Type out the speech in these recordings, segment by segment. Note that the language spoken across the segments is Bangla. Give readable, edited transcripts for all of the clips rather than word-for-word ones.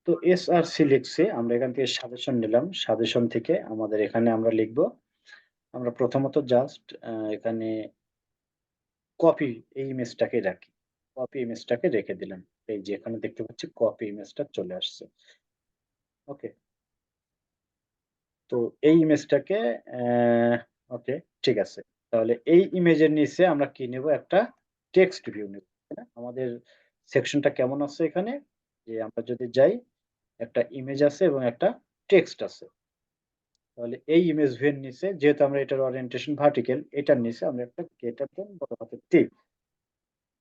তো SRC লিখছি, আমরা এখান থেকে সাজেশন নিলাম। সাজেশন থেকে আমাদের এখানে আমরা লিখব, আমরা প্রথমত জাস্ট এখানে কপি এই ইমেজটাকে রাখি। কপি ইমেজটাকে রেখে দিলাম। এই যে এখানে দেখতে পাচ্ছি কপি ইমেজটা চলে আসছে। ওকে। তো এই ইমেজটাকে ওকে, ঠিক আছে। তাহলে এই ইমেজের নিচে আমরা কি নেব? একটা টেক্সট ভিউ নেব। তাই না? আমাদের সেকশনটা কেমন আছে এখানে? যে আমরা যদি যাই, একটা ইমেজ আছে এবং একটা টেক্সট আছে। তাহলে এই ইমেজ ভিউ এর নিচে, যেহেতু আমরা এটার ওরিয়েন্টেশন ভার্টিক্যাল, এটার নিচে আমরা একটা গ্রেটার দেন বড় হাতের টি,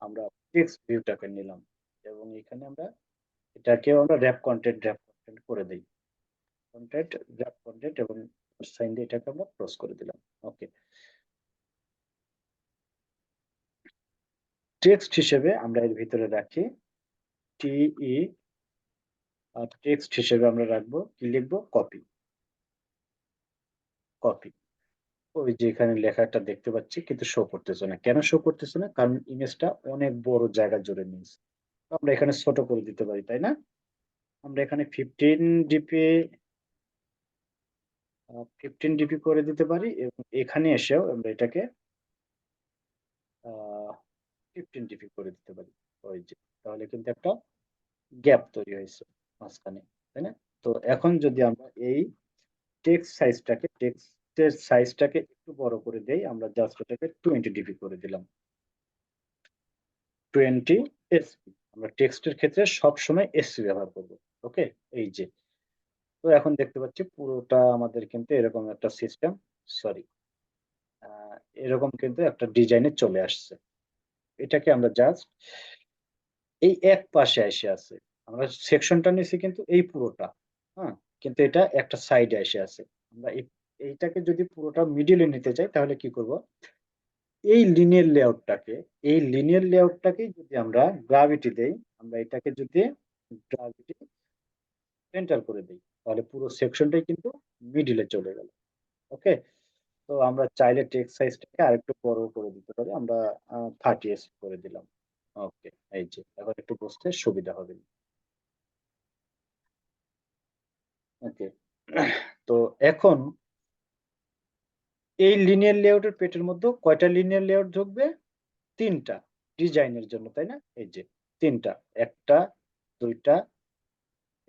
আমরা টেক্সট ভিউটাকে নিলাম এবং এখানে আমরা এটাকেও আমরা র‍্যাপ কনটেন্ট করে দেই। কনটেন্ট, র‍্যাপ কনটেন্ট এবং সাইন দিয়ে এটাকে আমরা ক্লোজ করে দিলাম। ওকে। টেক্সট হিসেবে আমরা এর ভিতরে রাখি টিই, আর টেক্সট হিসেবে আমরা রাখবো কি, লিখবো কপি। কপি। ওই যে এখানে লেখাটা দেখতে পাচ্ছি কিন্তু শো করতেছে না। কেন শো করতেছে না? কারণ ইমেজটা অনেক বড় জায়গা জুড়ে নিয়েছে। তো আমরা এখানে ছোট করে দিতে পারি, তাই না? আমরা এখানে 15 ডিপি 15 ডিপি করে দিতে পারি এবং এখানে এসেও আমরা এটাকে 15 ডিপি করে দিতে পারি। ওই যে, তাহলে কিন্তু একটা গ্যাপ তৈরি হয়েছে মাঝখানে, তাই না? তো এখন যদি আমরা এই টেক্সটের সাইজটাকে একটু বড় করে দেই, আমরা জাস্ট এটাকে 20 ডিপি করে দিলাম। 20 এসপি। আমরা টেক্সটের ক্ষেত্রে সবসময় এসপি ব্যবহার করব। ওকে। এই যে, তো এখন দেখতে পাচ্ছি পুরোটা আমাদের কিন্তু এরকম একটা সিস্টেম, সরি, এরকম কিন্তু একটা ডিজাইনে চলে আসছে। এটাকে আমরা জাস্ট এই এক পাশে এসে আছে। আমরা সেকশনটা নিছি কিন্তু এই পুরোটা। হ্যাঁ? কিন্তু এটা একটা সাইডে এসে আছে। আমরা এইটাকে যদি পুরোটা মিডলে নিতে চাই তাহলে কি করব? এই লিনিয়ার লেআউটটাকে, এই লিনিয়ার লেআউটটাকেই যদি আমরা গ্র্যাভিটি দেই, আমরা এটাকে যদি গ্র্যাভিটি সেন্টার করে দেই, তাহলে পুরো সেকশনটাই কিন্তু মিডলে চলে গেল। ওকে? তো আমরা চাইলে টেক্সট সাইজটাকে আরেকটু বড় করে দিতে পারি। আমরা 30 করে দিলাম। ওকে, এই যে এখন একটু বুঝতে সুবিধা হবে। ওকে। তো এখন এই লিনিয়ার লেআউটের পেটের মধ্যে কয়টা লিনিয়ার লেআউট ঢুকবে? ৩ টা ডিজাইনের জন্য, তাই না? এই যে ৩ টা। ১ টা, ২ টা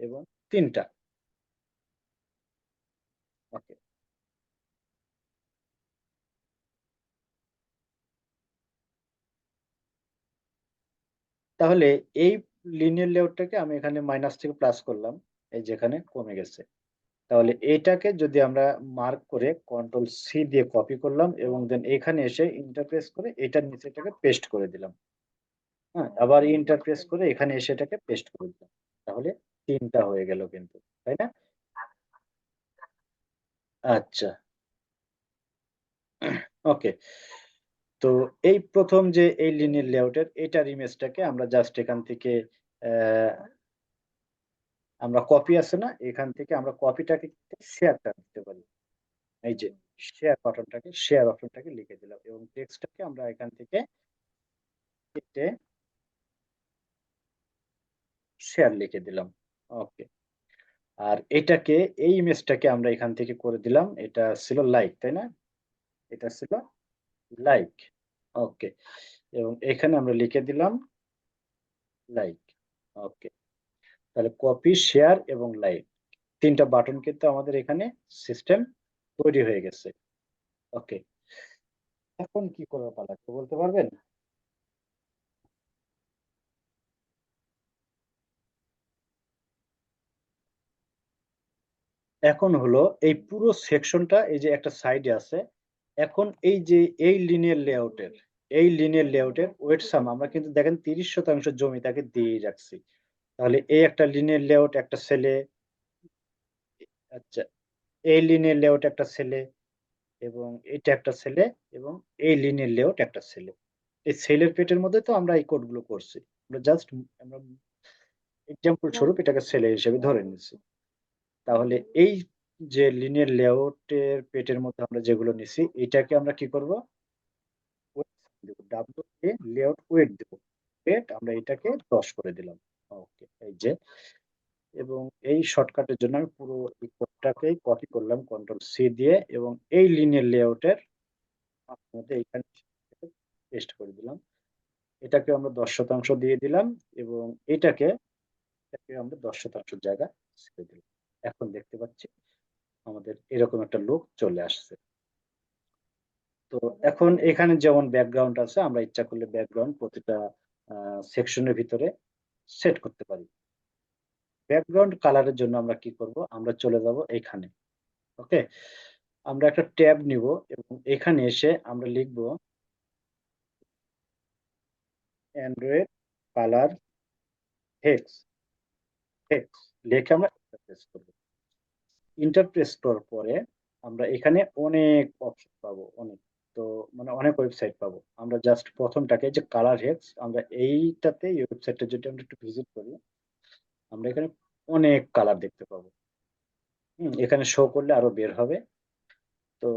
এবং ৩ টা। ওকে। তাহলে এই লিনিয়ার লেআউটটাকে আমি এখানে মাইনাস থেকে প্লাস করলাম। এই যে এখানে কমে গেছে। তাহলে এইটাকে যদি আমরা মার্ক করে কন্ট্রোল সি দিয়ে কপি করলাম এবং দেন এখানে এসে এন্টার প্রেস করে এটার নিচে এটাকে পেস্ট করে দিলাম। হ্যাঁ? আবার এন্টার প্রেস করে এখানে এসে এটাকে পেস্ট করে দিলাম। তাহলে ৩ টা হয়ে গেল কিন্তু। তাই না? আচ্ছা। ওকে। তো এই ১ম যে এই লিনিয়ার লেআউটের এটার ইমেজটাকে আমরা জাস্ট এখান থেকে অ্যা আমরা কপি আছে না? এখান থেকে আমরা কপিটাকে শেয়ারটা দিতে পারি। এই যে শেয়ার অপশনটাকে লিখে দিলাম এবং টেক্সটটাকে আমরা এখান থেকে কেটে শেয়ার লিখে দিলাম। ওকে। আর এটাকে, এই ইমেজটাকে আমরা এখান থেকে করে দিলাম। এটা ছিল লাইক, তাই না? এটা ছিল লাইক। ওকে। এবং এখানে আমরা লিখে দিলাম লাইক। ওকে। তাহলে কপি, শেয়ার এবং লাইক ৩ টা বাটন কিন্তু আমাদের এখানে সিস্টেম তৈরি হয়ে গেছে। ওকে। এখন কি করার পালা একটু বলতে পারবেন? এখন হলো এই পুরো সেকশনটা, এই যে একটা সাইডে আছে। এখন এই যে এই লিনিয়ার লেআউটের ওয়েট সাম আমরা কিন্তু দেখেন ৩০% জমি তাকে দিয়েই রাখছি। তাহলে এই একটা লিনিয়ার লেআউট একটা সেলে, আচ্ছা, এই লিনিয়ার লেআউট একটা সেলে এবং এটা একটা সেলে এবং এই লিনিয়ার লেআউট একটা সেলে। এই সেলের পেটের মধ্যে তো আমরা এই কোডগুলো করছি। আমরা জাস্ট আমরা এক্সাম্পল স্বরূপ এটাকে সেলে হিসেবে ধরে নিচ্ছি। তাহলে এই যে লিনিয়ার লেআউটের পেটের মধ্যে আমরা যেগুলো নিছি, এটাকে আমরা কি করব? ওয়েট দেব। WA লেআউট ওয়েট দেব। ওয়েট আমরা এটাকে ১০ করে দিলাম। ওকে। এই যে এবং এই শর্টকাটের জন্য আমি পুরো এই কোডটাকেই কপি করলাম কন্ট্রোল সি দিয়ে এবং এই লিনিয়ার লেআউটের মধ্যে এইখানে পেস্ট করে দিলাম। এটাকে আমরা 10% দিয়ে দিলাম এবং এটাকে আমরা 10% জায়গা ছেড়ে দিলাম। এখন দেখতে পাচ্ছি আমাদের এরকম একটা লুক চলে আসছে। তো এখন এখানে যেমন ব্যাকগ্রাউন্ড আছে আমরা ইচ্ছা করলে ব্যাকগ্রাউন্ড প্রতিটা সেকশনের ভিতরে সেট করতে পারি। ব্যাকগ্রাউন্ড কালারের জন্য আমরা কি করব? আমরা চলে যাব এখানে। ওকে? আমরা একটা ট্যাব নিব এবং এখানে এসে আমরা লিখব অ্যান্ড্রয়েড কালার হেক্স, হেক্স লিখে আমরা এন্টার প্রেস করব। এন্টার প্রেস করার পরে আমরা এখানে অনেক অপশন পাবো, অনেক। তো মানে অনেক ওয়েবসাইট পাবো। আমরা জাস্ট ১ম টাকে যে কালার হেক্স আমরা এইটাতে এই ওয়েবসাইটটা যদি আমরা একটু ভিজিট করি, আমরা এখানে অনেক কালার দেখতে পাবো। এখানে শো করলে আরো বের হবে। তো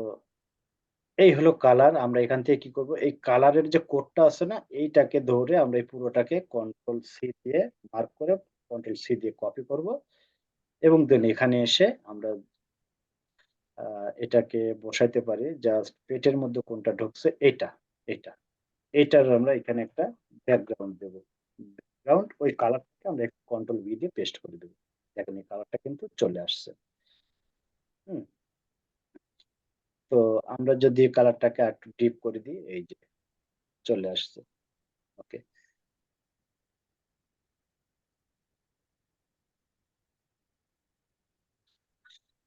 এই হলো কালার। আমরা এখান থেকে কি করব? এই কালারের যে কোডটা আছে না? এইটাকে ধরে আমরা এই পুরোটাকে কন্ট্রোল সি দিয়ে মার্ক করে কন্ট্রোল সি দিয়ে কপি করব এবং দেন এখানে এসে আমরা আ এটাকে বসাইতে পারি। জাস্ট পেটের মধ্যে কোনটা ঢুকছে এইটা, এইটা। এইটার আমরা এখানে একটা ব্যাকগ্রাউন্ড দেব। ব্যাকগ্রাউন্ড ওই কালারটাকে আমরা কন্ট্রোল ভি দিয়ে পেস্ট করে দেব। দেখেন এই কালারটা কিন্তু চলে আসছে। হুম? তো আমরা যদি কালারটাকে আরেকটু ডিপ করে দিই, এই যে চলে আসছে। ওকে।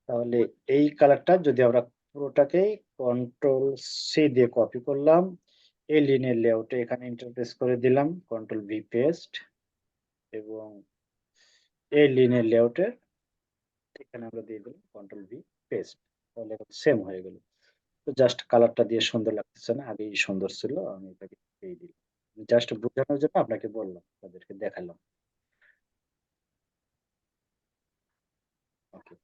তাহলে এই কালারটা যদি আমরা পুরোটাকেই কন্ট্রোল সি দিয়ে কপি করলাম। এই লিনিয়ার লেআউটে এখানে ইন্টারফেস করে দিলাম। কন্ট্রোল ভি পেস্ট এবং এই লিনিয়ার লেআউটের এখানে আমরা দিয়ে দিলাম কন্ট্রোল ভি পেস্ট। তাহলে সেম হয়ে গেল। তো জাস্ট কালারটা দিয়ে সুন্দর লাগতেছে না? আগেই সুন্দর ছিল। আমি এটাকে দিয়ে দিলাম। জাস্ট বোঝানোর জন্য আপনাকে বললাম, তাদেরকে দেখালাম। ওকে।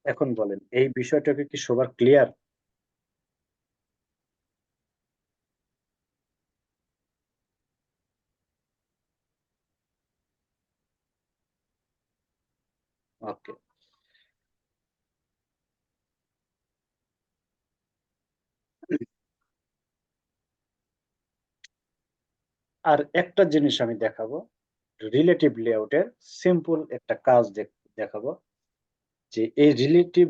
এখন বলেন এই বিষয়টাকে কি সবার ক্লিয়ার? ওকে। আর একটা জিনিস আমি দেখাবো। রিলেটিভ লেআউটের সিম্পল একটা কাজ দেখাবো যে এই রিলেটিভ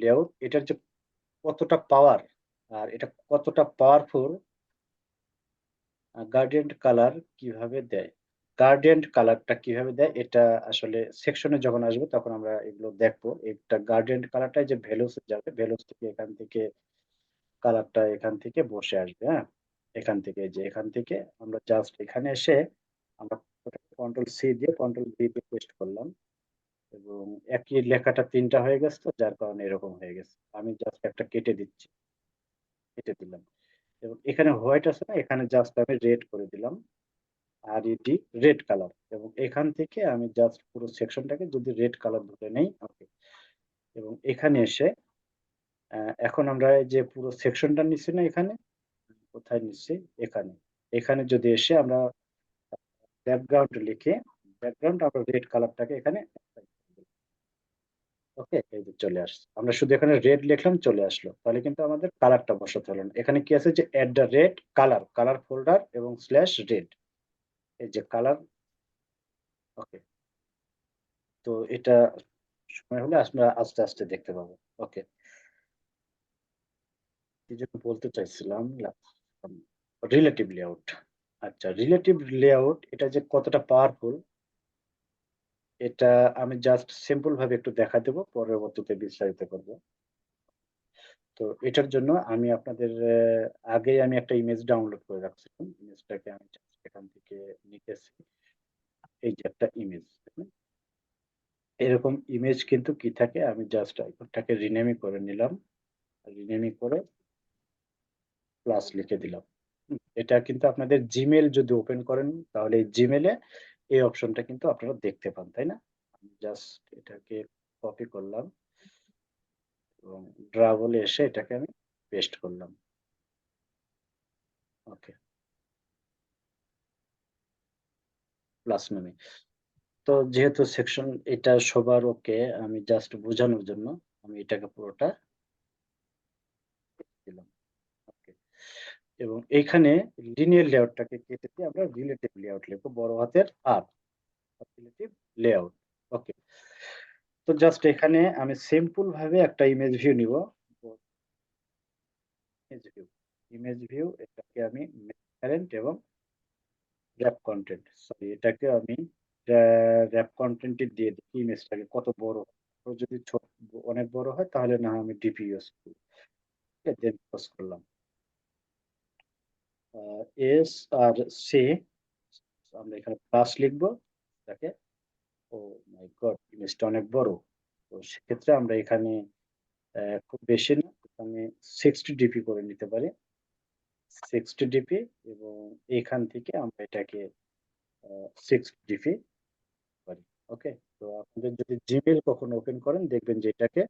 লেআউট এটার যে কতটা পাওয়ার আর এটা কতটা পাওয়ারফুল গার্ডিয়ান কালার কিভাবে দেয়। গার্ডিয়ান কালারটা কিভাবে দেয় এটা আসলে সেকশনে যখন আসবে তখন আমরা এগুলো দেখবো। এটা গার্ডিয়ান কালারটাই যে ভ্যালুস যাবে, ভ্যালুস থেকে এখান থেকে কালারটা এখান থেকে বসে আসবে, হ্যাঁ? এখান থেকে এই যে এখান থেকে আমরা জাস্ট এখানে এসে আমরা কন্ট্রোল সি দিয়ে কন্ট্রোল ভি দিয়ে পেস্ট করলাম এবং একই লেখাটা ৩ টা হয়ে গেছে তো যার কারণে এরকম হয়ে গেছে। আমি জাস্ট একটা কেটে দিচ্ছি। কেটে দিলাম। এবং এখানে হোয়াইট আছে না? এখানে জাস্ট আমি রেড করে দিলাম। RED রেড কালার এবং এখান থেকে আমি জাস্ট পুরো সেকশনটাকে যদি রেড কালার ধরে নেই, ওকে। এবং এখানে এসে এখন আমরা এই যে পুরো সেকশনটা নিচ্ছি না এখানে? কোথায় নিচ্ছি? এখানে। এখানে যদি এসে আমরা ব্যাকগ্রাউন্ড লিখে ব্যাকগ্রাউন্ড আমরা রেড কালারটাকে এখানে এপ্লাই করে দিলাম। ওকে? এই যে চলে আসছে। আমরা শুধু এখানে রেড লিখলাম চলে আসলো। তাহলে কিন্তু আমাদের কালারটা বসাতে হলো না। এখানে কি আছে যে at the rate colour, colour folder এবং স্ল্যাশ রেড। এই যে কালার, ওকে। তো এটা সময় হলে আমরা আস্তে, আস্তে দেখতে পাবো। ওকে। কি যেন বলতে চাইছিলাম রিলেটিভ লেআউট। আচ্ছা, রিলেটিভ লেআউট এটা যে কতটা পাওয়ারফুল এটা আমি জাস্ট সিম্পল ভাবে একটু দেখা দেব। পরবর্তীতে বিস্তারিত করব। তো এটার জন্য আমি আপনাদের আগেই আমি একটা ইমেজ ডাউনলোড করে রাখছিলাম। ইমেজটাকে আমি জাস্ট এখান থেকে নিতেছি। এই যে একটা ইমেজ। এরকম ইমেজ কিন্তু কি থাকে আমি জাস্ট আইকনটাকে রিনেমই করে নিলাম। রিনেমই করে প্লাস লিখে দিলাম। এটা কিন্তু আপনাদের Gmail যদি ওপেন করেন তাহলে এই Gmail এ এই অপশনটা কিন্তু আপনারা দেখতে পান, তাই না? আমি জাস্ট এটাকে কপি করলাম এবং ড্রাবলে এসে এটাকে আমি পেস্ট করলাম। ওকে। প্লাস নামে। তো যেহেতু সেকশন এটা সবার ওকে, আমি জাস্ট বোঝানোর জন্য আমি এটাকে পুরোটা দিলাম। ওকে। এবং এইখানে লিনিয়ার লেআউটটাকে কেটে দিয়ে আমরা রিলেটিভ লেআউট লিখবো বড় হাতের আর রিলেটিভ লেআউট। ওকে। তো জাস্ট এখানে আমি সিম্পল ভাবে একটা ইমেজ ভিউ নিব। ইমেজ ভিউ, ইমেজ ভিউ এটাকে আমি প্যারেন্ট এবং র‍্যাপ কন্টেন্ট, সরি এটাকে আমি র‍্যাপ কন্টেন্টে দিয়ে দিই ইমেজটাকে কত বড়। তো যদি ছোট অনেক বড় হয় তাহলে না হয় আমি ডিপি ইউজ করি। দেন ক্লোজ করলাম। এস আর সি, আমরা এখানে প্লাস লিখবো এটাকে। ও মাই গড, ইমেজটা অনেক বড়। তো সেক্ষেত্রে আমরা এখানে খুব বেশি না, এখানে 60 ডিপি করে নিতে পারি। 60 ডিপি এবং এখান থেকে আমরা এটাকে 60 ডিপি পারি। ওকে। তো আপনাদের যদি জিমেইল কখনো ওপেন করেন দেখবেন যে এটাকে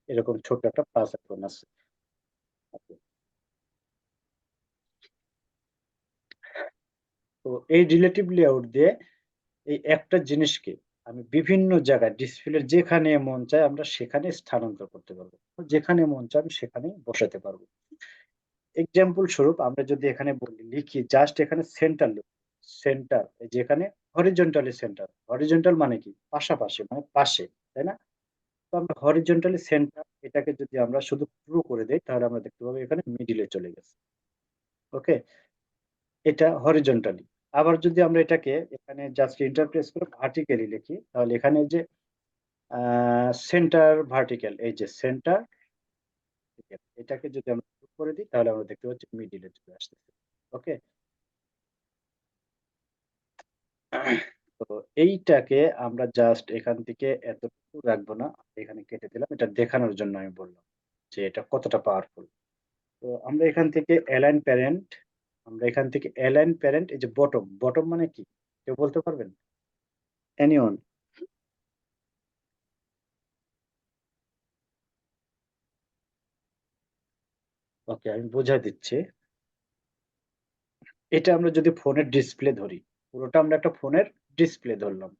এরকম ছোট একটা প্লাস আইকন আছে। ওকে। তো এই রিলেটিভ লেআউট দিয়ে এই একটা জিনিসকে আমি বিভিন্ন জায়গায় ডিসপ্লের যেখানে মন চায় আমরা সেখানে স্থানান্তর করতে পারবো। যেখানে মন চায় আমি সেখানে বসাতে পারবো। এক্সাম্পল স্বরূপ আমরা যদি এখানে বলি লিখি জাস্ট এখানে সেন্টার লিখব। সেন্টার, এই যে এখানে হরিজন্টালি সেন্টার। হরিজন্টাল মানে কি? পাশাপাশি মানে পাশে, তাই না? তো আমরা হরিজন্টালি সেন্টার এটাকে যদি আমরা শুধু পুরো করে দেই তাহলে আমরা দেখতে পাবো এখানে মিডিলে চলে গেছে। ওকে? এটা হরিজন্টালি। আবার যদি আমরা এটাকে এখানে জাস্ট ইন্টারপ্রেস করে ভার্টিক্যালি লিখি তাহলে এখানে যে সেন্টার ভার্টিক্যাল, এই যে সেন্টার এটাকে যদি আমরা যোগ করে দিই তাহলে আমরা দেখতে পাচ্ছি মিডিলে চলে আসতেছে। ওকে। তো এইটাকে আমরা জাস্ট এখান থেকে এতটুকু রাখবো না, এখানে কেটে দিলাম, এটা দেখানোর জন্য আমি বললাম যে এটা কতটা পাওয়ারফুল। তো আমরা এখান থেকে অ্যালাইন প্যারেন্ট, আমরা এখান থেকে অ্যালাইন প্যারেন্ট, এই যে বটম, বটম মানে কি কেউ বলতে পারবেন? এনিওন? ওকে, আমি বোঝাই দিচ্ছি। এটা আমরা যদি ফোনের ডিসপ্লে ধরি, পুরোটা আমরা একটা ফোনের ডিসপ্লে ধরলাম।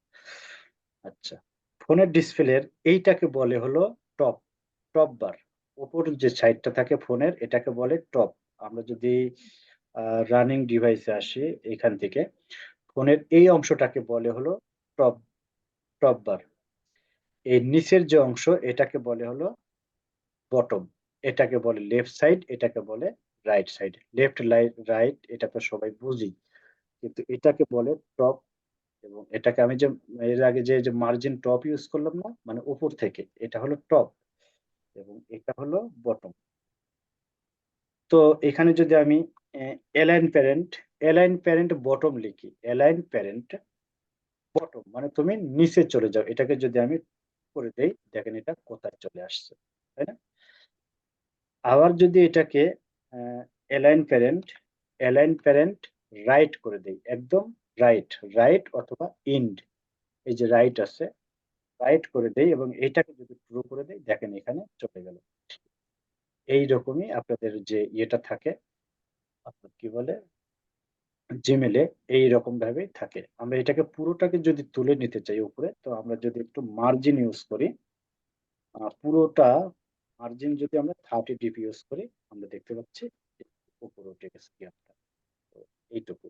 আচ্ছা, ফোনের ডিসপ্লের এইটাকে বলে হলো টপ, টপ বার। উপরের যে সাইডটা থাকে ফোনের এটাকে বলে টপ। আমরা যদি রানিং ডিভাইসে আসি এখান থেকে, ফোনের এই অংশটাকে বলে হলো টপ, টপ বার। এই নিচের যে অংশ এটাকে বলে হলো বটম। এটাকে বলে লেফট সাইড, এটাকে বলে রাইট সাইড। লেফট রাইট এটা তো সবাই বুঝি। কিন্তু এটাকে বলে টপ এবং এটাকে আমি যে এর আগে যে মার্জিন টপ ইউজ করলাম না? মানে উপর থেকে, এটা হলো টপ এবং এটা হলো বটম। তো এখানে যদি আমি align parent, align parent bottom লিখি, অ্যালাইন প্যারেন্ট বটম মানে তুমি নিচে চলে যাও। এটাকে যদি আমি করে দেই দেখেন এটা কোথায় চলে আসছে। তাই না? আবার যদি এটাকে align parent, align parent right করে দেই, একদম রাইট, রাইট অথবা ইন্ড, এই যে রাইট আছে, রাইট করে দেই এবং এইটাকে যদি ট্রু করে দেই দেখেন এখানে চলে গেল। এইরকমই আপনাদের যে ইয়েটা থাকে, আপনার কি বলে জিমেলে, এইরকম ভাবেই থাকে। আমরা এটাকে পুরোটাকে যদি তুলে নিতে চাই উপরে, তো আমরা যদি একটু মার্জিন ইউজ করি, পুরোটা মার্জিন যদি আমরা 30 ডিপি ইউজ করি আমরা দেখতে পাচ্ছি উপরে উঠে গেছে গ্যাপটা। তো এইটুকু,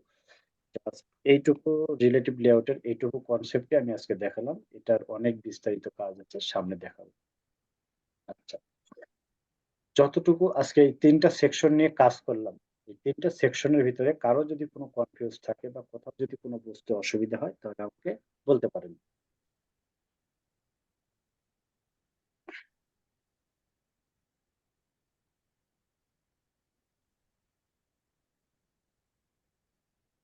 জাস্ট এইটুকু রিলেটিভ লেআউটের এইটুকু কনসেপ্টে আমি আজকে দেখালাম। এটার অনেক বিস্তারিত কাজ আছে, সামনে দেখাবো। আচ্ছা, যতটুকু আজকে এই ৩ টা সেকশন নিয়ে কাজ করলাম, এই ৩ টা সেকশনের ভিতরে কারো যদি কোনো কনফিউজ থাকে বা কোথাও যদি কোনো বুঝতে অসুবিধা হয় তাহলে আমাকে বলতে পারেন।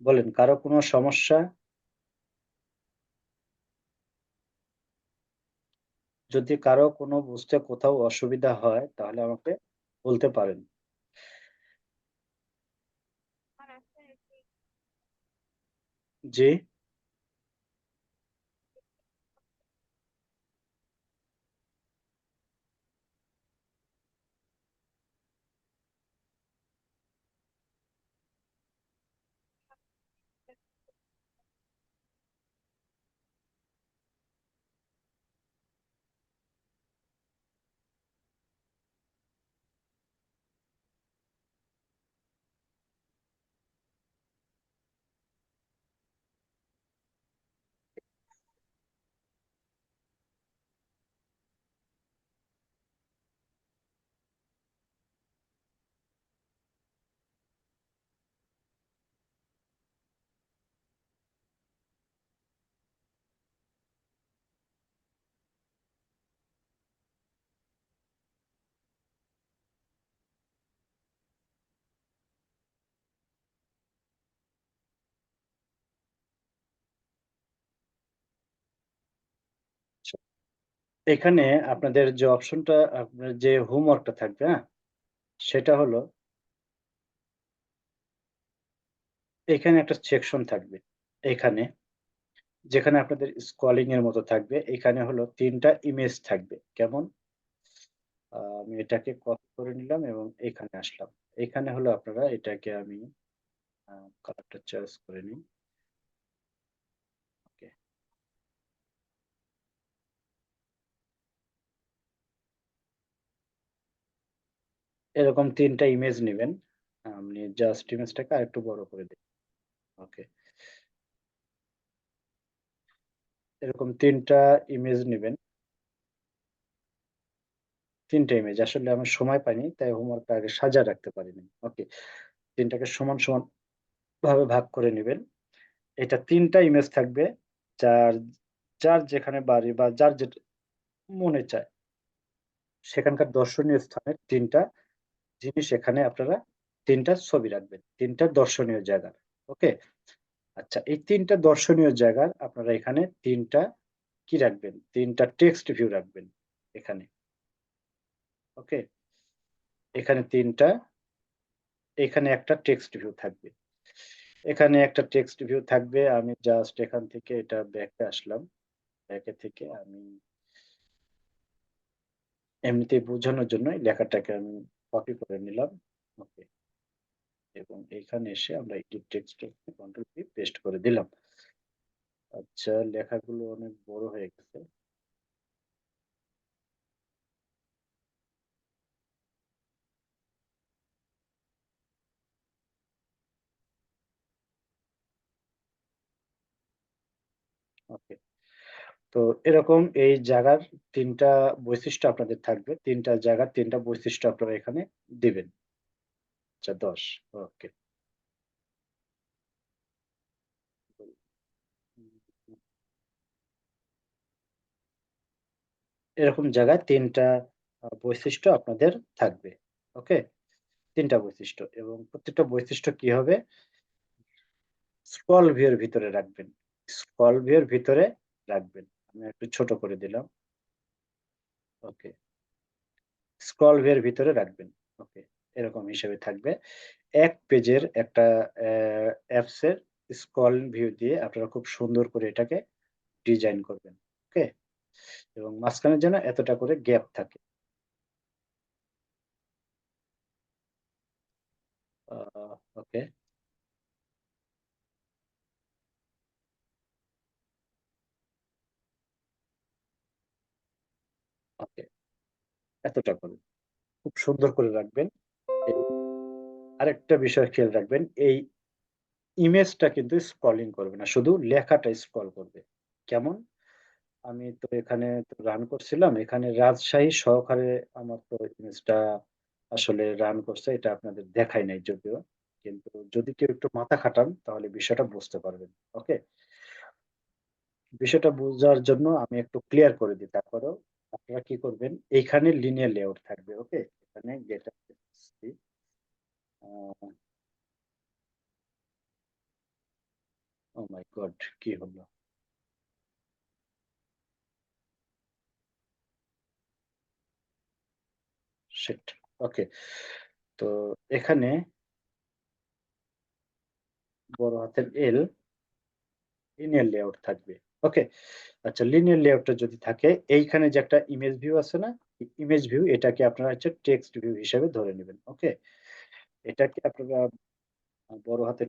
বলেন কারো কোনো সমস্যা? যদি কারো কোনো বুঝতে কোথাও অসুবিধা হয় তাহলে আমাকে বলতে পারেন। জি? এখানে আপনাদের যে অপশনটা আপনার যে হোমওয়ার্কটা থাকবে, হ্যাঁ? সেটা হলো এখানে একটা সেকশন থাকবে। এখানে যেখানে আপনাদের স্ক্রলিং এর মতো থাকবে, এখানে হলো ৩ টা ইমেজ থাকবে। কেমন? আমি এটাকে কপি করে নিলাম এবং এখানে আসলাম। এখানে হলো আপনারা এটাকে আমি আ কালারটা চয়েস করে নিই। ওকে। এরকম ৩ টা ইমেজ নিবেন। আপনি জাস্ট ইমেজটাকে আরেকটু বড় করে দিন। ওকে। এরকম ৩ টা ইমেজ নিবেন। ৩ টা ইমেজ। আসলে আমার সময় পাইনি। তাই হোমওয়ার্কটা আগে সাজায় রাখতে পারিনি। ওকে। ৩ টাকে সমান, সমান ভাবে ভাগ করে নিবেন। এটা ৩ টা ইমেজ থাকবে। যার, যার যেখানে বাড়ি বা যার যেটা মনে চায় সেখানকার দর্শনীয় স্থানের ৩ টা জিনিস এখানে আপনারা ৩ টা ছবি রাখবেন। ৩ টা দর্শনীয় জায়গার। ওকে? আচ্ছা এই ৩ টা দর্শনীয় জায়গার আপনারা এখানে ৩ টা কি রাখবেন? ৩ টা টেক্সট ভিউ রাখবেন এখানে। ওকে? এখানে ৩ টা, এখানে একটা টেক্সট ভিউ থাকবে। এখানে একটা টেক্সট ভিউ থাকবে। আমি জাস্ট এখান থেকে এটা ব্যাকে আসলাম। ব্যাকে থেকে আমি এমনিতেই বোঝানোর জন্য এই লেখাটাকে আমি কপি করে নিলাম। ওকে। এবং এইখানে এসে আমরা edit text control V paste করে দিলাম। আচ্ছা লেখাগুলো অনেক বড় হয়ে গেছে। ওকে। তো এরকম এই জায়গার ৩ টা বৈশিষ্ট্য আপনাদের থাকবে। ৩ টা জায়গার ৩ টা বৈশিষ্ট্য আপনারা এখানে দিবেন। আচ্ছা ১০ ওকে। এরকম জায়গায় ৩ টা বৈশিষ্ট্য আপনাদের থাকবে। ওকে? ৩ টা বৈশিষ্ট্য এবং প্রত্যেকটা বৈশিষ্ট্য কি হবে? স্ক্রল ভিউ এর ভিতরে রাখবেন। স্ক্রল ভিউ এর ভিতরে রাখবেন। আমি একটু ছোট করে দিলাম। ওকে। স্ক্রল ভিউ এর ভিতরে রাখবেন। ওকে। এরকম হিসেবে থাকবে। এক পেজের একটা অ্যাপস এর স্ক্রল ভিউ দিয়ে আপনারা খুব সুন্দর করে এটাকে ডিজাইন করবেন। ওকে? এবং মাঝখানে যেন এতটা করে গ্যাপ থাকে। আ ওকে, ওকে। এতটা করে। খুব সুন্দর করে রাখবেন। এবং আরেকটা বিষয় খেয়াল রাখবেন, এই ইমেজটা কিন্তু স্ক্রলিং করবে না। শুধু লেখাটা স্ক্রল করবে। কেমন? আমি তো এখানে তো রান করছিলাম। এখানে রাজশাহী সহকারে আমার তো ইমেজটা আসলে রান করছে। এটা আপনাদের দেখাই নাই যদিও। কিন্তু যদি কেউ একটু মাথা খাটান তাহলে বিষয়টা বুঝতে পারবেন। ওকে? বিষয়টা বোঝার জন্য আমি একটু ক্লিয়ার করে দিই। তারপরেও আপনারা কি করবেন? এইখানে লিনিয়ার লেআউট থাকবে। ওকে? এখানে গেট আপ আ ওহ মাই গড! কি হলো? শিট! ওকে। তো এখানে বড় হাতের এল লিনিয়ার লেআউট থাকবে। ওকে? আচ্ছা লিনিয়ার লেআউটটা যদি থাকে এইখানে যে একটা ইমেজ ভিউ আছে না? ইমেজ ভিউ এটাকে আপনারা হচ্ছে টেক্সট ভিউ হিসেবে ধরে নিবেন। ওকে? এটাকে আপনারা বড় হাতের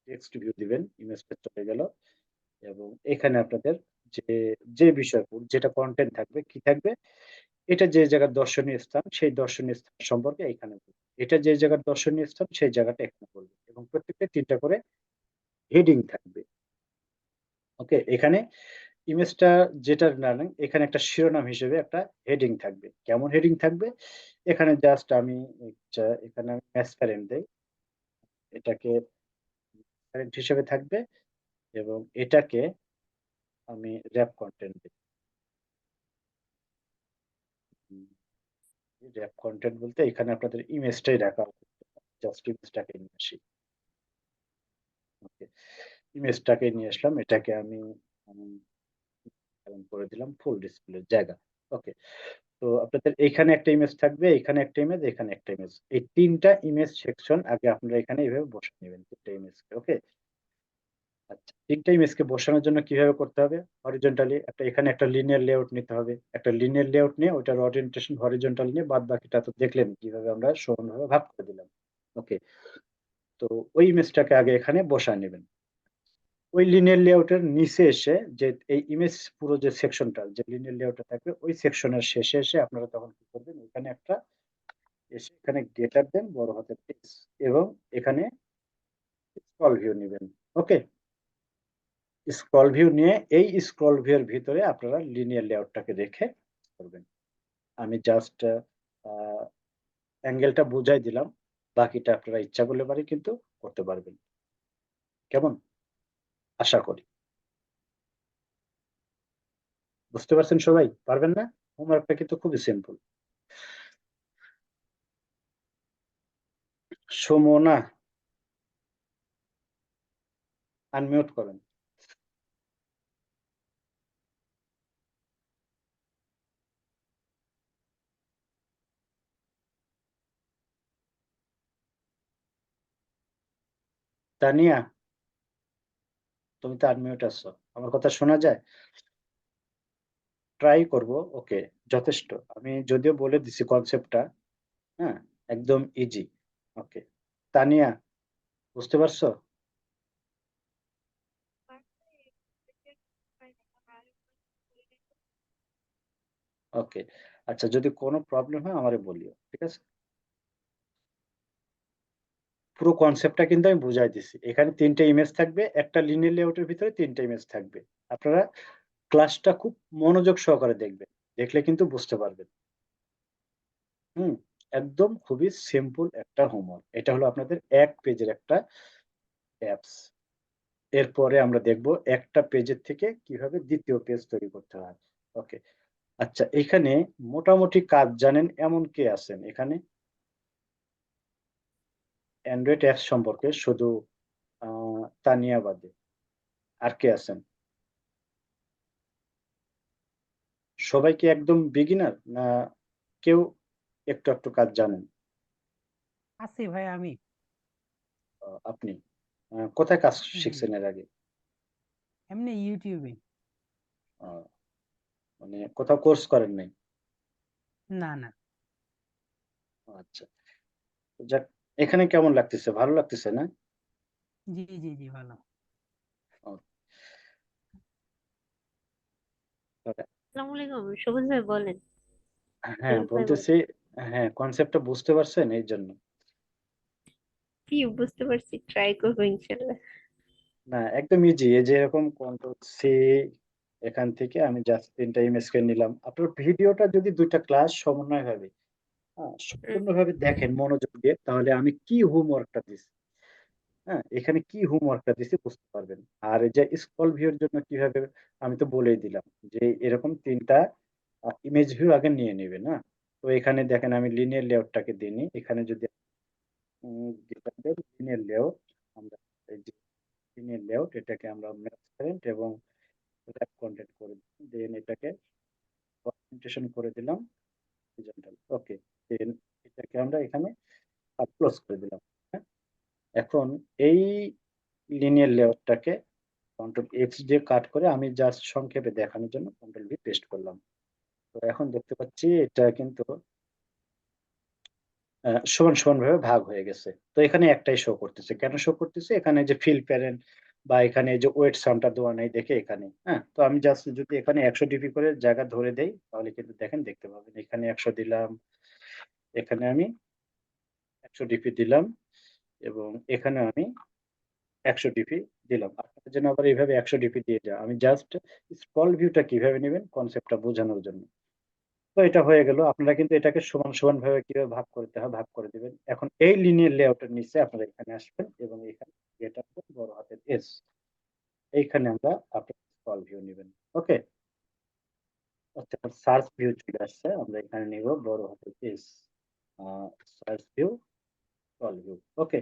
টেক্সট ভিউ দিবেন। ইমেজটা চলে গেল এবং এখানে আপনাদের যে, যে বিষয়বস্তু যেটা কনটেন্ট থাকবে কি থাকবে? এটা যে জায়গার দর্শনীয় স্থান সেই দর্শনীয় স্থান সম্পর্কে এখানে বলবে। এটা যে জায়গার দর্শনীয় স্থান সেই জায়গাটা এখানে বলবে এবং প্রত্যেকটা ৩ টা করে হেডিং থাকবে। ওকে? এখানে ইমেজটা যেটার নাম এখানে একটা শিরোনাম হিসেবে একটা হেডিং থাকবে। কেমন হেডিং থাকবে? এখানে জাস্ট আমি এখানে আমি ট্রান্সপারেন্ট দেই। এটাকে কারেন্ট হিসেবে থাকবে এবং এটাকে আমি র‍্যাপ কনটেন্ট দেই। হুম, র‍্যাপ কনটেন্ট বলতে এখানে আপনাদের ইমেজটাই রাখা উচিত। জাস্ট ইমেজটাকে নিয়ে আসি। ওকে। ইমেজটাকে নিয়ে আসলাম। এটাকে আমি উম করে দিলাম ফুল ডিসপ্লে জায়গা। ওকে। তো আপনাদের এইখানে একটা ইমেজ থাকবে, এখানে একটা ইমেজ, এখানে একটা ইমেজ। এই ৩ টা ইমেজ সেকশন আগে আপনারা এখানে এভাবে বসায় নিবেন ৩ টা ইমেজকে। ওকে? আচ্ছা, ৩ টা ইমেজকে বসানোর জন্য কিভাবে করতে হবে? হরিজন্টালি এখানে একটা লিনিয়ার লেআউট নিতে হবে। একটা লিনিয়ার লেআউট নিয়ে ওইটার ওরিয়েন্টেশন হরিজন্টাল নিয়ে বাদবাকিটা তো দেখলেন কিভাবে আমরা সমানভাবে ভাগ করে দিলাম। ওকে। তো ওই ইমেজটাকে আগে এখানে বসায় নিবেন। ওই লিনিয়ার লেআউটের নিচে এসে যে এই ইমেজ পুরো যে সেকশনটা যে লিনিয়ার লেআউটটা থাকবে ওই সেকশনের শেষে এসে আপনারা তখন কি করবেন? এখানে একটা এসে এখানে গ্রেটার দেন বড় হাতের এস এবং এখানে স্ক্রল ভিউ নিবেন। ওকে? স্ক্রল ভিউ নিয়ে এই স্ক্রল ভিউ এর ভিতরে আপনারা লিনিয়ার লেআউটটাকে রেখে করবেন। আমি জাস্ট অ্যাঙ্গেলটা বুঝাই দিলাম। বাকিটা আপনারা ইচ্ছা করলে পারে কিন্তু করতে পারবেন। কেমন? আশা করি। বুঝতে পারছেন সবাই? পারবেন না? হোমওয়ার্কটা কিন্তু খুবই সিম্পল। সুমনা আনমিউট করেন। তানিয়া, তুমি তো আনমিউট আছো। আমার কথা শোনা যায়? ট্রাই করব। ওকে, যথেষ্ট। আমি যদিও বলে দিছি কনসেপ্টটা, হ্যাঁ? একদম ইজি। ওকে। তানিয়া, বুঝতে পারছো? ওকে। আচ্ছা, যদি কোনো প্রবলেম হয় আমারে বলিও। ঠিক আছে? পুরো কনসেপ্টটা কিন্তু আমি বুঝাই দিছি। এখানে ৩ টা ইমেজ থাকবে। একটা লিনিয়ার লেআউটের ভিতরে ৩ টা ইমেজ থাকবে। আপনারা ক্লাসটা খুব মনোযোগ সহকারে দেখবেন। দেখলে কিন্তু বুঝতে পারবেন। হুম? একদম খুবই সিম্পল একটা হোমওয়ার্ক। এটা হলো আপনাদের ১ পেজের একটা অ্যাপস। এরপরে আমরা দেখব একটা পেজের থেকে কিভাবে ২য় পেজ তৈরি করতে হয়। ওকে। আচ্ছা, এখানে মোটামুটি কাজ জানেন এমন কে আছেন এখানে? অ্যান্ড্রয়েড অ্যাপস সম্পর্কে শুধু আ তানিয়া বাদে। আর কে আছেন? সবাই কি একদম বিগিনার? না কেউ একটু, একটু কাজ জানেন? আছি ভাই আমি। আপনি? কোথায় কাজ জি, শিখছেন এর আগে? এমনি ইউটিউবে। আ মানে কোথাও কোর্স করেন নাই? না, না। আচ্ছা। যাক, এখানে কেমন লাগতেছে? ভালো লাগতেছে না? জি, জি, জি, ভালো। ও, আসসালামু আলাইকুম সবুজ ভাই বলেন। হ্যাঁ, সবুজ ভাই বলেন। বলতেছি। হ্যাঁ, কনসেপ্টটা বুঝতে পারছেন এইজন্য। কি বুঝতে পারছি, ট্রাই করবো ইনশাল্লাহ। না, একদম ইজি। এই যে এরকম কন্ট্রোল সি, এখান থেকে আমি জাস্ট ৩ টা ইমেজ কে নিলাম। আপনার ভিডিওটা যদি ২ টা ক্লাস সমন্বয়ভাবে হুম, সম্পূর্ণভাবে দেখেন মনোযোগ দিয়ে তাহলে আমি কি হোমওয়ার্কটা দিছি, হ্যাঁ? এখানে কি হোমওয়ার্কটা দিছি বুঝতে পারবেন। আর এই যে স্ক্রল ভিউ এর জন্য কিভাবে আমি তো বলেই দিলাম যে এরকম ৩ টা ইমেজ ভিউ আগে নিয়ে নিবেন, হ্যাঁ? তো এখানে দেখেন আমি লিনিয়ার লেআউটটাকে দিইনি। এখানে যদি লিনিয়ার লেআউট আমরা এই যে লিনিয়ার লেআউট এটাকে আমরা ট্রান্সপারেন্ট এবং র‍্যাপ কনটেন্ট করে দেন এটাকে ওরিয়েন্টেশন করে দিলাম হরিজন্টাল। ওকে। দেন এটাকে আমরা এখানে ক্লোজ করে দিলাম। হ্যাঁ? এখন এই লিনিয়ার লেআউটটাকে কন্ট্রোল এক্স দিয়ে কাট করে আমি জাস্ট সংক্ষেপে দেখানোর জন্য কন্ট্রোল ভি পেস্ট করলাম। তো এখন দেখতে পাচ্ছি এটা কিন্তু সমান, সমান ভাবে ভাগ হয়ে গেছে। তো এখানে একটাই শো করতেছে। কেন শো করতেছে? এখানে যে ফিল প্যারেন্ট বা এখানে যে ওয়েট সামটা দেওয়া নাই দেখে এখানে, হ্যাঁ? তো আমি জাস্ট যদি এখানে ১০০ ডিপি করে জায়গা ধরে দেই তাহলে কিন্তু দেখেন দেখতে পাবেন। এখানে ১০০ দিলাম, এখানে আমি ১০০ ডিপি দিলাম এবং এখানে আমি ১০০ ডিপি দিলাম। আপনারা যেন আবার এভাবে ১০০ ডিপি দিয়ে দেয়া। আমি জাস্ট স্ক্রল ভিউটা কিভাবে নিবেন কনসেপ্টটা বোঝানোর জন্য। তো এটা হয়ে গেল। আপনারা কিন্তু এটাকে সমান, সমান ভাবে কিভাবে ভাগ করতে হয় ভাগ করে দিবেন। এখন এই লিনিয়ার লেআউট এর নিচে আপনারা এখানে আসবেন এবং এখানে এটা বড় হাতের এস। এইখানে আমরা আপনার স্ক্রল ভিউ নিবেন। ওকে? আচ্ছা, সার্চ ভিউ চলে আসছে। আমরা এখানে নিব বড় হাতের এস। আ সার্চ ভিউ, স্ক্রল ভিউ। ওকে?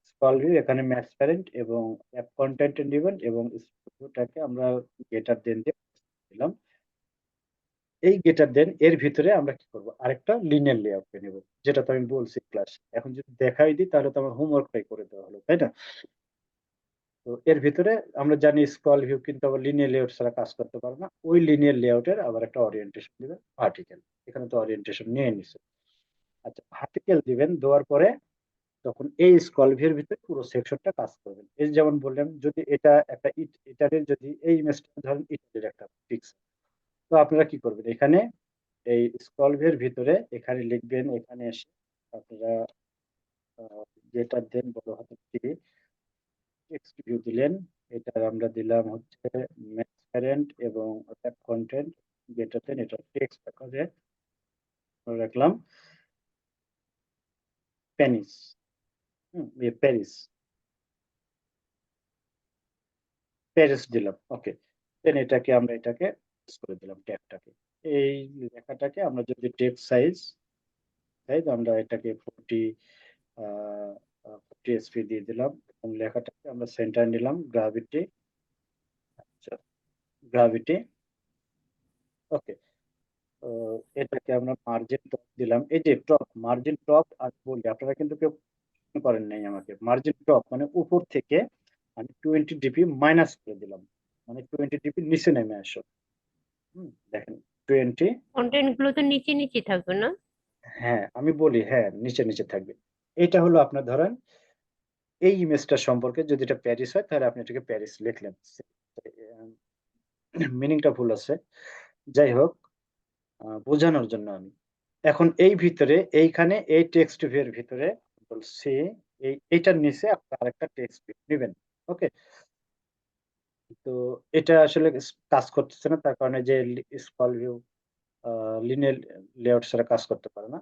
স্ক্রল ভিউ এখানে ম্যাচ প্যারেন্ট এবং অ্যাপ কনটেন্ট এ নিবেন এবং স্ক্রল ভিউটাকে আমরা গ্রেটার দেন দিয়ে দিলাম। এই গেটার দেন এর ভিতরে আমরা কি করব, আরেকটা লিনিয়ার লেআউট নেব, যেটা তো আমি বলছি ক্লাস। এখন যদি দেখাই দিই তাহলে তো আমার হোমওয়ার্কটাই করে দেওয়া হলো, তাই না? তো এর ভিতরে আমরা জানি স্ক্রল ভিউ কিন্তু আবার লিনিয়ার লেআউট ছাড়া কাজ করতে পারে না। ওই লিনিয়ার লেআউটের আবার একটা ওরিয়েন্টেশন দিবেন ভার্টিক্যাল। এখানে তো ওরিয়েন্টেশন নিয়ে নিছে। আচ্ছা, ভার্টিক্যাল দিবেন, দেওয়ার পরে তখন এই স্ক্রল ভিউর ভিতরে পুরো সেকশনটা কাজ করবেন। এই যেমন বললাম, যদি এটা একটা ইটালির, যদি এই ইমেজটা ধরেন ইটালির একটা পিক্স, তো আপনারা কি করবেন, এখানে এই স্ক্রল ভিউর ভিতরে এখানে লিখবেন, এখানে এসে আপনারা যেটা দেন বড় হাতের টি, টেক্সট ভিউ দিলেন, এটার আমরা দিলাম হচ্ছে ম্যাক্স প্যারেন্ট এবং কন্টেন্ট, যেটা দেন এটা টেক্সট আকারে রাখলাম প্যানিস, প্যারিস, প্যারিস দিলাম, ওকে। দেন এটাকে আমরা এটাকে করে দিলাম ট্যাগটাকে, এই লেখাটাকে আমরা যদি টেক্সট সাইজ সাইজ আমরা এটাকে 40 এসপি দিয়ে দিলাম, এবং লেখাটাকে আমরা সেন্টার নিলাম গ্রাভিটি, গ্রাভিটি, ওকে। তো এটাকে আমরা মার্জিন টপ দিলাম, এই যে টপ, মার্জিন টপ আর বলি, আপনারা কিন্তু কেউ করেন নাই আমাকে, মার্জিন টপ মানে উপর থেকে আমি 20 ডিপি মাইনাস করে দিলাম, মানে 20 ডিপি নিচে নেমে আসো। দেখেন 20, কন্টেন্ট গুলো তো নিচে নিচে থাকবে না? হ্যাঁ আমি বলি, হ্যাঁ নিচে নিচে থাকবে। এটা হলো আপনার ধরেন এই ইমেজটা সম্পর্কে, যদি এটা প্যারিস হয় তাহলে আপনি এটাকে প্যারিস লিখলেন, মিনিংটা ভুল আছে, যাই হোক বোঝানোর জন্য আমি এখন এই ভিতরে এইখানে এই টেক্সট ভিউয়ের ভিতরে বলছি, এইটার নিচে আপনার আরেকটা টেক্সট ভিউ নেবেন, ওকে। তো এটা আসলে কাজ করতেছে না, তার কারণে যে স্ক্রল ভিউ লিনিয়ার লেআউট ছাড়া কাজ করতে পারে না।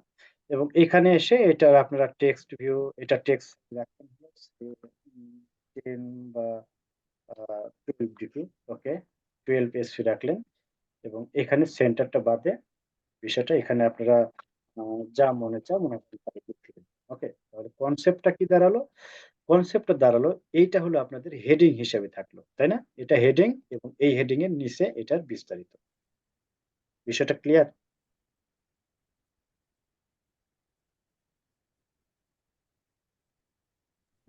এবং এখানে এসে এটার আপনারা টেক্সট ভিউ, এটা টেক্সট রাখেন 10 বা 12 ডিপি, ওকে, 12 এসপি রাখলেন, এবং এখানে সেন্টারটা বাদে বিষয়টা এখানে আপনারা যা মনে চায় মনে হয় তাই লিখে দিন। ওকে, তাহলে কনসেপ্টটা কি দাঁড়ালো? কনসেপ্টটা দাঁড়ালো, এইটা হলো আপনাদের হেডিং হিসেবে থাকলো, তাই না? এটা হেডিং, এবং এই হেডিং এর নিচে এটার বিস্তারিত। বিষয়টা ক্লিয়ার?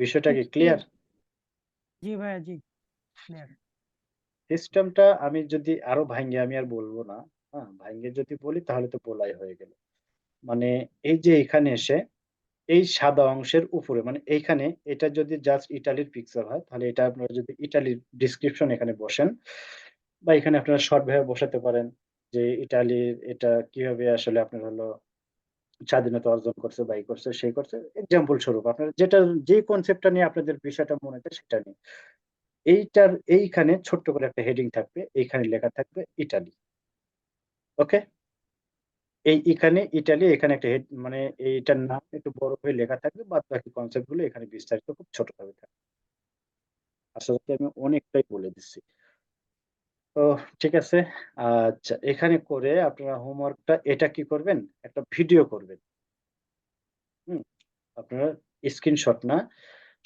বিষয়টা কি জি। ক্লিয়ার? জি ভাইয়া, জি, ক্লিয়ার। সিস্টেমটা আমি যদি আরো ভাঙ্গে, আমি আর বলবো না, হ্যাঁ ভাঙ্গে যদি বলি তাহলে তো বলাই হয়ে গেল। মানে এই যে এখানে এসে এই সাদা অংশের উপরে, মানে এইখানে এটা যদি জাস্ট ইটালির পিকচার হয়, তাহলে এটা আপনারা যদি ইটালির ডিসক্রিপশন এখানে বসেন, বা এখানে আপনারা শর্ট ভাবে বসাতে পারেন যে ইটালির এটা কিভাবে আসলে আপনার হলো স্বাধীনতা অর্জন করছে, বা এই করছে সেই করছে, এক্সাম্পল স্বরূপ আপনারা যেটা, যে কনসেপ্টটা নিয়ে আপনাদের বিষয়টা মনে হয় সেটা নিয়ে এইটার এইখানে ছোট্ট করে একটা হেডিং থাকবে, এইখানে লেখা থাকবে ইটালি, ওকে। এই এখানে ইটালি, এখানে একটা হেড, মানে এইটার নাম একটু বড় হয়ে লেখা থাকবে, বাদ বাকি কনসেপ্ট গুলো এখানে বিস্তারিত খুব ছোট ভাবে থাকবে। আসলে কি আমি অনেকটাই বলে দিচ্ছি। তো ঠিক আছে। আচ্ছা, এখানে করে আপনারা হোমওয়ার্কটা এটা কি করবেন, একটা ভিডিও করবেন। হুম, আপনারা স্ক্রিনশট না,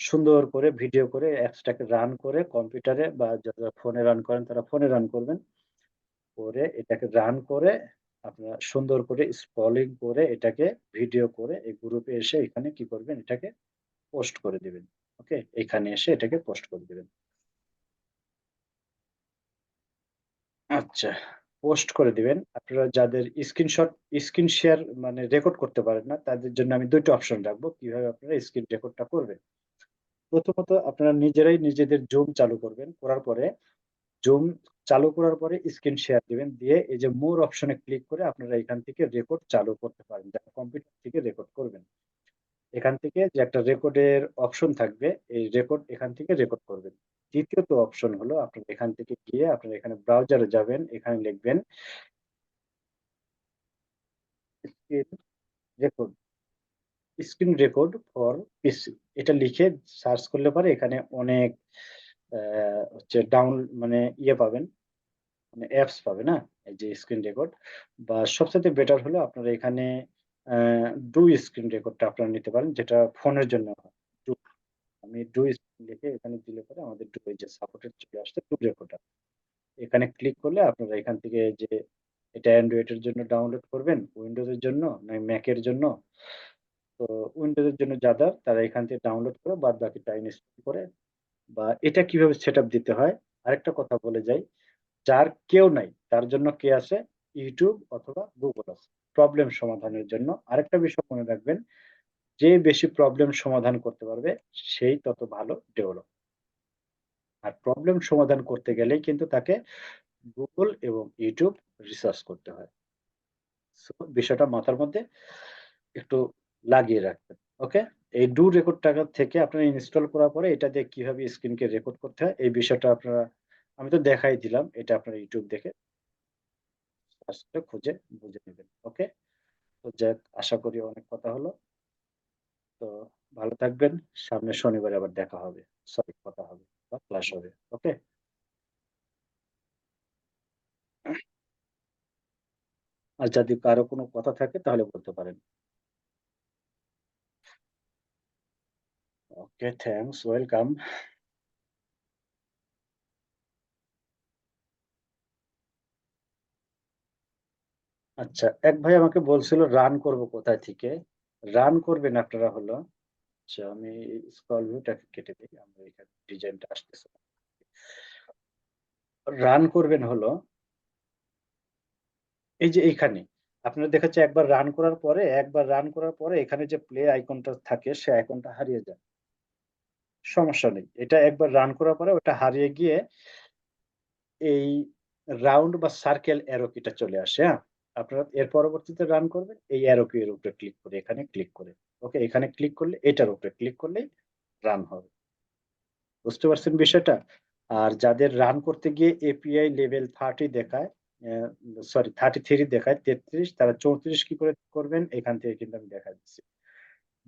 সুন্দর করে ভিডিও করে অ্যাপসটাকে রান করে কম্পিউটারে, বা যারা ফোনে রান করেন তারা ফোনে রান করবেন, করে এটাকে রান করে আপনারা সুন্দর করে স্ক্রলিং করে এটাকে ভিডিও করে এই গ্রুপে এসে এখানে কি করবেন, এটাকে পোস্ট করে দিবেন। ওকে, এখানে এসে এটাকে পোস্ট করে দিবেন। আচ্ছা, পোস্ট করে দিবেন। আপনারা যাদের স্ক্রিন শেয়ার মানে রেকর্ড করতে পারেন না, তাদের জন্য আমি ২ টা অপশন রাখবো কিভাবে আপনারা স্ক্রিন রেকর্ডটা করবেন। প্রথমত আপনারা নিজেরাই নিজেদের জুম চালু করবেন। করার পরে জুম চালু করার পরে স্ক্রিন শেয়ার দিবেন। দিয়ে এই যে মোর অপশনে ক্লিক করে আপনারা এখান থেকে রেকর্ড চালু করতে পারেন। যারা কম্পিউটার থেকে রেকর্ড করবেন। এখান থেকে যে একটা রেকর্ডের অপশন থাকবে, এই রেকর্ড এখান থেকে রেকর্ড করবেন। দ্বিতীয়ত অপশন হলো আপনারা এখান থেকে গিয়ে আপনারা এখানে ব্রাউজারে যাবেন, এখানে লিখবেন screen record, screen record for পিসি। এটা লিখে সার্চ করলে পরে এখানে অনেক হচ্ছে ডাউন মানে ইয়ে পাবেন, মানে অ্যাপস পাবে না, এই যে স্ক্রিন রেকর্ড। বা সবচেয়ে বেটার হলো আপনারা এখানে ডু স্ক্রিন রেকর্ডটা আপনারা নিতে পারেন, যেটা ফোনের জন্য হয়। ডু, আমি ডু স্ক্রিন লিখে এখানে দিলে পরে আমাদের ডু, এই যে সাপোর্টেড চলে আসছে ডু রেকর্ডার। এখানে ক্লিক করলে আপনারা এখান থেকে যে এটা অ্যান্ড্রয়েডের জন্য ডাউনলোড করবেন, উইন্ডোজের জন্য না ম্যাকের জন্য। তো উইন্ডোজের জন্য যারা তারা এখান থেকে ডাউনলোড করে বাদ বাকিটা ইনস্টল করে, বা এটা কিভাবে সেটআপ দিতে হয় আরেকটা কথা বলে যাই। যার কেউ নাই তার জন্য কে আছে? ইউটিউব অথবা গুগল আছে প্রবলেম সমাধানের জন্য। আরেকটা বিষয় মনে রাখবেন, যে বেশি প্রবলেম সমাধান করতে পারবে সেই তত ভালো ডেভেলপ। আর প্রবলেম সমাধান করতে গেলেই কিন্তু তাকে গুগল এবং ইউটিউব রিসার্চ করতে হয়। সো বিষয়টা মাথার মধ্যে একটু লাগিয়ে রাখবেন। ওকে? এই ডু রেকর্ড টাকা থেকে আপনারা ইনস্টল করার পরে এটা দিয়ে কিভাবে স্ক্রিনকে রেকর্ড করতে হয় এই বিষয়টা আপনারা, আমি তো দেখাই দিলাম। এটা আপনারা ইউটিউব দেখে সার্চ করে খুঁজে বুঝে নেবেন। ওকে? তো যাক, আশা করি অনেক কথা হলো। তো ভালো থাকবেন। সামনের শনিবারে আবার দেখা হবে। সরি, কথা হবে বা ক্লাস হবে। ওকে? আর যদি কারো কোনো কথা থাকে তাহলে বলতে পারেন। ওকে, থ্যাংকস, ওয়েলকাম। আচ্ছা, এক ভাই আমাকে বলছিল রান করব কোথায় থেকে। রান করবেন আপনারা হলো, আচ্ছা আমি স্ক্রল ভিউটাকে কেটে দেই। আমরা এখানে ডিজাইনটা আসতেছে। রান করবেন হলো এই যে এইখানে। আপনারা দেখাচ্ছে একবার রান করার পরে এখানে যে প্লে আইকনটা থাকে সে আইকনটা হারিয়ে যায়। সমস্যা নেই। এটা একবার রান করার পরে ওটা হারিয়ে গিয়ে এই রাউন্ড বা সার্কেল অ্যারো কিটা চলে আসে, হ্যাঁ? আপনারা এর পরবর্তীতে রান করবেন এই অ্যারো কি এর উপরে ক্লিক করে, এখানে ক্লিক করে। ওকে? এখানে ক্লিক করলে এটার উপরে ক্লিক করলেই রান হবে। বুঝতে পারছেন বিষয়টা? আর যাদের রান করতে গিয়ে এপিআই লেভেল 30 দেখায়, সরি 33 দেখায়, 33 তারা 34 কি করে করবেন এখান থেকে কিন্তু আমি দেখা দিচ্ছি।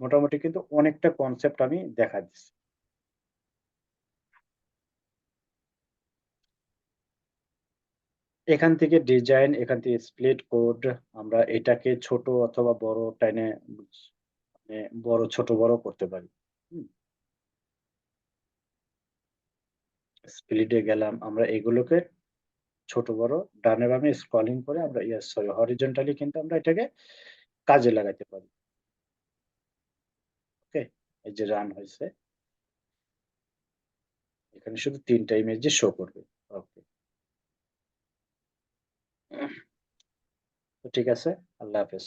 মোটামুটি কিন্তু অনেকটা কনসেপ্ট আমি দেখা দিচ্ছি। এখান থেকে ডিজাইন, এখান থেকে স্প্লিট কোড, আমরা এটাকে ছোট অথবা বড় টাইনে মানে বড় ছোট বড় করতে পারি। হুম? স্প্লিটে গেলাম, আমরা এগুলোকে ছোট বড় ডানে বামে স্ক্রলিং করে আমরা সরি হরিজন্টালি কিন্তু আমরা এটাকে কাজে লাগাতে পারি। ওকে? এই যে রান হয়েছে, এখানে শুধু ৩ টা ইমেজই শো করবে। ওকে, তো ঠিক আছে। আল্লাহ হাফেজ।